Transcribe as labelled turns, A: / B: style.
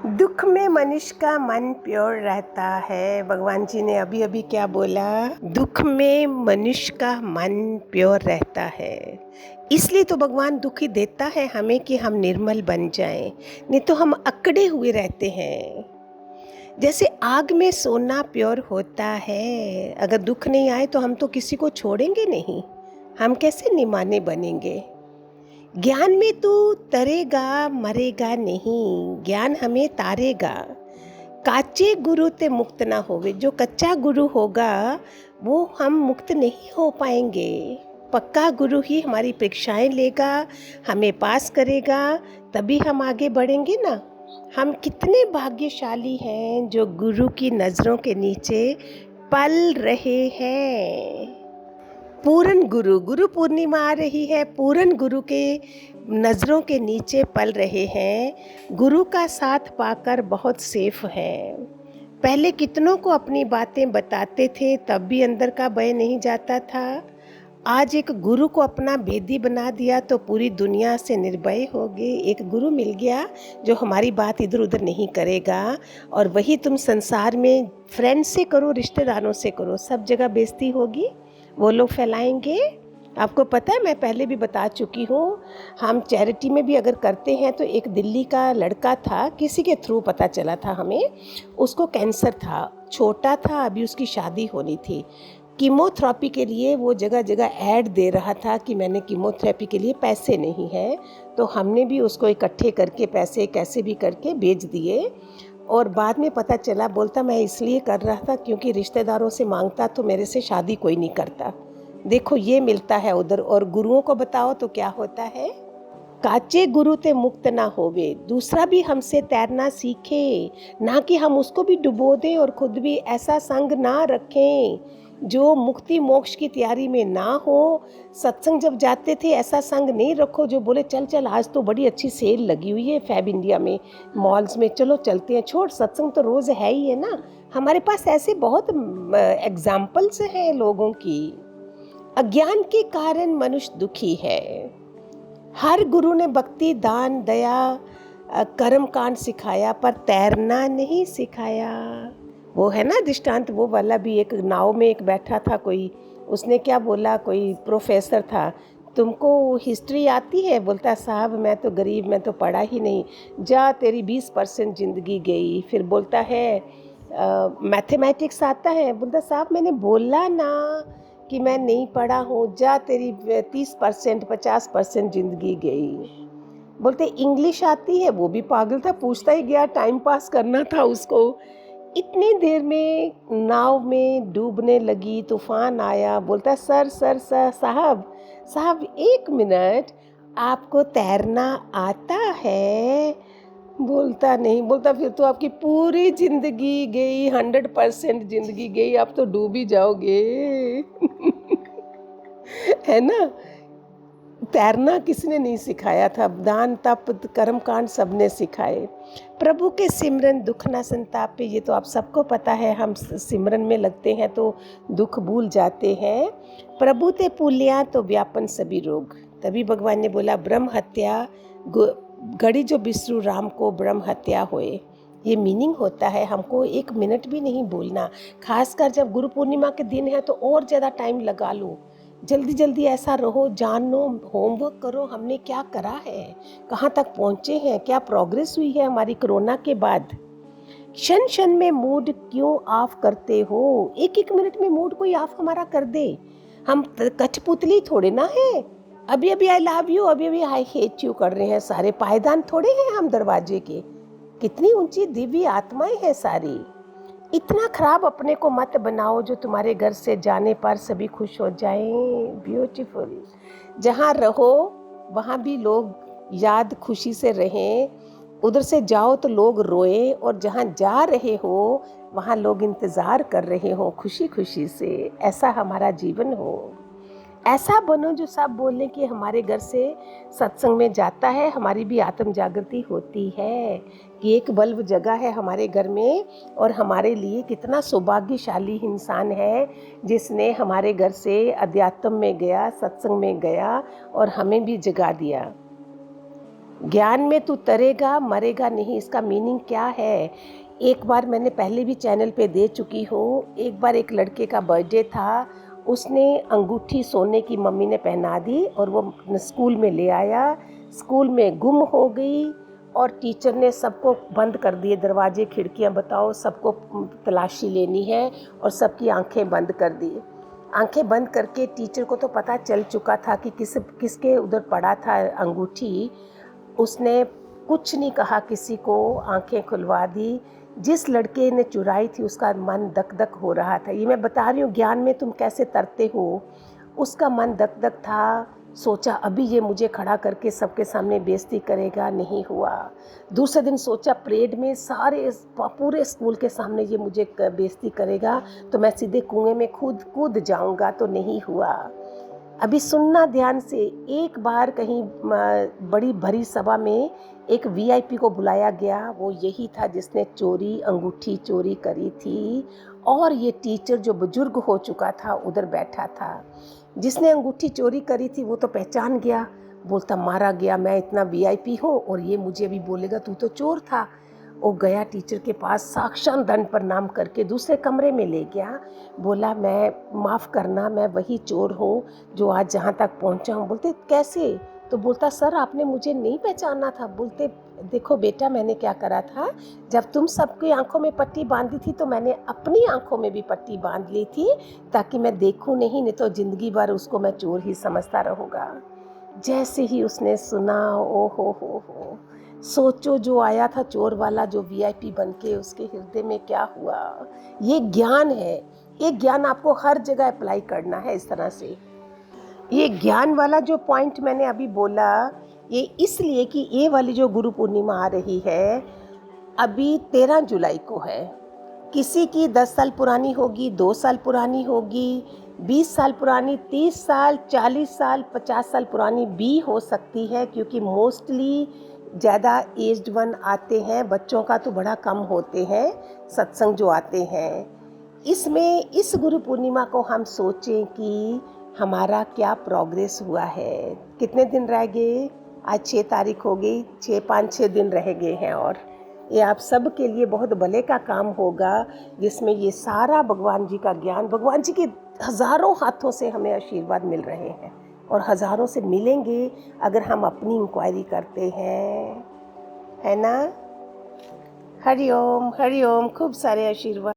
A: दुख में मनुष्य का मन प्योर रहता है। भगवान जी ने अभी अभी क्या बोला? दुख में मनुष्य का मन प्योर रहता है। इसलिए तो भगवान दुखी देता है हमें कि हम निर्मल बन जाएं, नहीं तो हम अकड़े हुए रहते हैं। जैसे आग में सोना प्योर होता है, अगर दुख नहीं आए तो हम तो किसी को छोड़ेंगे नहीं, हम कैसे निमाने बनेंगे। ज्ञान में तू तरेगा मरेगा नहीं, ज्ञान हमें तारेगा। काचे गुरु ते मुक्त ना होवे, जो कच्चा गुरु होगा वो हम मुक्त नहीं हो पाएंगे। पक्का गुरु ही हमारी परीक्षाएं लेगा, हमें पास करेगा, तभी हम आगे बढ़ेंगे ना। हम कितने भाग्यशाली हैं जो गुरु की नज़रों के नीचे पल रहे हैं। पूर्ण गुरु, गुरु पूर्णिमा आ रही है, पूर्ण गुरु के नज़रों के नीचे पल रहे हैं। गुरु का साथ पाकर बहुत सेफ है। पहले कितनों को अपनी बातें बताते थे तब भी अंदर का भय नहीं जाता था। आज एक गुरु को अपना भेदी बना दिया तो पूरी दुनिया से निर्भय हो गए। एक गुरु मिल गया जो हमारी बात इधर उधर नहीं करेगा, और वही तुम संसार में फ्रेंड से करो, रिश्तेदारों से करो, सब जगह बेइज्जती होगी, वो लोग फैलाएंगे। आपको पता है, मैं पहले भी बता चुकी हूँ, हम चैरिटी में भी अगर करते हैं तो एक दिल्ली का लड़का था, किसी के थ्रू पता चला था हमें, उसको कैंसर था, छोटा था, अभी उसकी शादी होनी थी। कीमोथेरेपी के लिए वो जगह जगह ऐड दे रहा था कि मैंने कीमोथेरेपी के लिए पैसे नहीं हैं, तो हमने भी उसको इकट्ठे करके पैसे कैसे भी करके भेज दिए। और बाद में पता चला, बोलता मैं इसलिए कर रहा था क्योंकि रिश्तेदारों से मांगता तो मेरे से शादी कोई नहीं करता। देखो ये मिलता है उधर, और गुरुओं को बताओ तो क्या होता है? काचे गुरु ते मुक्त ना होवे। दूसरा भी हमसे तैरना सीखे, ना कि हम उसको भी डुबो दें और खुद भी ऐसा संग ना रखें जो मुक्ति मोक्ष की तैयारी में ना हो। सत्संग जब जाते थे ऐसा संग नहीं रखो जो बोले चल चल आज तो बड़ी अच्छी सेल लगी हुई है फैब इंडिया में, मॉल्स में, चलो चलते हैं। छोड़, सत्संग तो रोज़ है ही है ना। हमारे पास ऐसे बहुत एग्जाम्पल्स हैं लोगों की। अज्ञान के कारण मनुष्य दुखी है। हर गुरु ने भक्ति, दान, दया, कर्म कांड सिखाया, पर तैरना नहीं सिखाया। वो है ना दृष्टांत, वो वाला भी, एक नाव में एक बैठा था कोई, उसने क्या बोला, कोई प्रोफेसर था, तुमको हिस्ट्री आती है? बोलता साहब मैं तो गरीब, मैं तो पढ़ा ही नहीं। जा तेरी 20% ज़िंदगी गई। फिर बोलता है मैथमेटिक्स आता है? बोलता साहब मैंने बोला ना कि मैं नहीं पढ़ा हूँ, जा तेरी 30% 50% ज़िंदगी गई। बोलते इंग्लिश आती है? वो भी पागल था, पूछता ही गया, टाइम पास करना था उसको। इतनी देर में नाव में डूबने लगी, तूफान आया। बोलता सर सर सर साहब साहब 1 मिनट, आपको तैरना आता है? बोलता नहीं। बोलता फिर तो आपकी पूरी ज़िंदगी गई, 100% ज़िंदगी गई, आप तो डूब ही जाओगे। है ना। तैरना किसी ने नहीं सिखाया था, दान तप कर्म कांड सबने सिखाए। प्रभु के सिमरन दुख ना संतापे, ये तो आप सबको पता है। हम सिमरन में लगते हैं तो दुख भूल जाते हैं। प्रभु ते पुलिया तो व्यापन सभी रोग। तभी भगवान ने बोला ब्रह्म हत्या घड़ी जो बिसरू राम को ब्रह्म हत्या होए। ये मीनिंग होता है, हमको 1 मिनट भी नहीं बोलना। खासकर जब गुरु पूर्णिमा के दिन है तो और ज़्यादा टाइम लगा लो, जल्दी जल्दी ऐसा रहो, जानो, होमवर्क करो, हमने क्या करा है, कहाँ तक पहुँचे हैं, क्या प्रोग्रेस हुई है हमारी कोरोना के बाद। क्षण क्षण में मूड क्यों ऑफ करते हो? एक मिनट में मूड कोई ऑफ हमारा कर दे। हम कठपुतली थोड़े ना है, अभी अभी आई लव यू, अभी अभी आई हेट यू कर रहे हैं सारे। पायदान थोड़े हैं हम दरवाजे के, कितनी ऊंची दिव्य आत्माएं हैं सारी। इतना खराब अपने को मत बनाओ जो तुम्हारे घर से जाने पर सभी खुश हो जाएं। ब्यूटीफुल। जहाँ रहो वहाँ भी लोग याद खुशी से रहें, उधर से जाओ तो लोग रोएं, और जहाँ जा रहे हो वहाँ लोग इंतज़ार कर रहे हो खुशी खुशी से। ऐसा हमारा जीवन हो, ऐसा बनो जो सब बोलें कि हमारे घर से सत्संग में जाता है। हमारी भी आत्म जागृति होती है कि एक बल्ब जगा है हमारे घर में, और हमारे लिए कितना सौभाग्यशाली इंसान है जिसने हमारे घर से अध्यात्म में गया, सत्संग में गया और हमें भी जगा दिया। ज्ञान में तू तरेगा मरेगा नहीं, इसका मीनिंग क्या है? एक बार मैंने पहले भी चैनल पे दे चुकी हूँ। एक बार एक लड़के का बर्थडे था, उसने अंगूठी सोने की मम्मी ने पहना दी और वो स्कूल में ले आया। स्कूल में गुम हो गई और टीचर ने सबको बंद कर दिए दरवाजे खिड़कियाँ, बताओ सबको तलाशी लेनी है और सबकी आंखें बंद कर दी। आंखें बंद करके टीचर को तो पता चल चुका था कि किसके उधर पड़ा था अंगूठी। उसने कुछ नहीं कहा किसी को, आंखें खुलवा दी। जिस लड़के ने चुराई थी उसका मन दक दक हो रहा था। ये मैं बता रही हूँ ज्ञान में तुम कैसे तरते हो। उसका मन दक दक था। सोचा अभी ये मुझे खड़ा करके सबके सामने बेइज्जती करेगा, नहीं हुआ। दूसरे दिन सोचा परेड में सारे पूरे स्कूल के सामने ये मुझे बेइज्जती करेगा तो मैं सीधे कुएं में कूद जाऊंगा, तो नहीं हुआ। अभी सुनना ध्यान से। एक बार कहीं बड़ी भरी सभा में एक वीआईपी को बुलाया गया। वो यही था जिसने अंगूठी चोरी करी थी। और ये टीचर जो बुजुर्ग हो चुका था उधर बैठा था। जिसने अंगूठी चोरी करी थी वो तो पहचान गया। बोलता मारा गया, मैं इतना वीआईपी हूँ और ये मुझे अभी बोलेगा तू तो चोर था। वो गया टीचर के पास, साक्षात दंड प्रणाम करके दूसरे कमरे में ले गया। बोला मैं माफ़ करना, मैं वही चोर हूँ जो आज जहाँ तक पहुँचा हूँ। बोलते कैसे? तो बोलता सर आपने मुझे नहीं पहचाना था। बोलते देखो बेटा मैंने क्या करा था, जब तुम सबकी आंखों में पट्टी बांधी थी तो मैंने अपनी आंखों में भी पट्टी बांध ली थी ताकि मैं देखूं नहीं तो ज़िंदगी भर उसको मैं चोर ही समझता रहूँगा। जैसे ही उसने सुना, ओ हो, सोचो जो आया था चोर वाला जो वीआईपी बन के, उसके हृदय में क्या हुआ। ये ज्ञान है। ये ज्ञान आपको हर जगह अप्लाई करना है इस तरह से। ये ज्ञान वाला जो पॉइंट मैंने अभी बोला, ये इसलिए कि ये वाली जो गुरु पूर्णिमा आ रही है अभी 13 जुलाई को है। किसी की 10 साल पुरानी होगी, 2 साल पुरानी होगी, 20 साल पुरानी, 30 साल, 40 साल, 50 साल पुरानी भी हो सकती है, क्योंकि मोस्टली ज़्यादा एज्ड वन आते हैं। बच्चों का तो बड़ा कम होते हैं सत्संग जो आते हैं। इसमें इस गुरु पूर्णिमा को हम सोचें कि हमारा क्या प्रोग्रेस हुआ है। कितने दिन रह गए? आज 6 तारीख हो गई, 5-6 दिन रह गए हैं। और ये आप सब के लिए बहुत भले का काम होगा, जिसमें ये सारा भगवान जी का ज्ञान, भगवान जी के हज़ारों हाथों से हमें आशीर्वाद मिल रहे हैं और हज़ारों से मिलेंगे अगर हम अपनी इंक्वायरी करते हैं, है ना। हरि ओम, खूब सारे आशीर्वाद।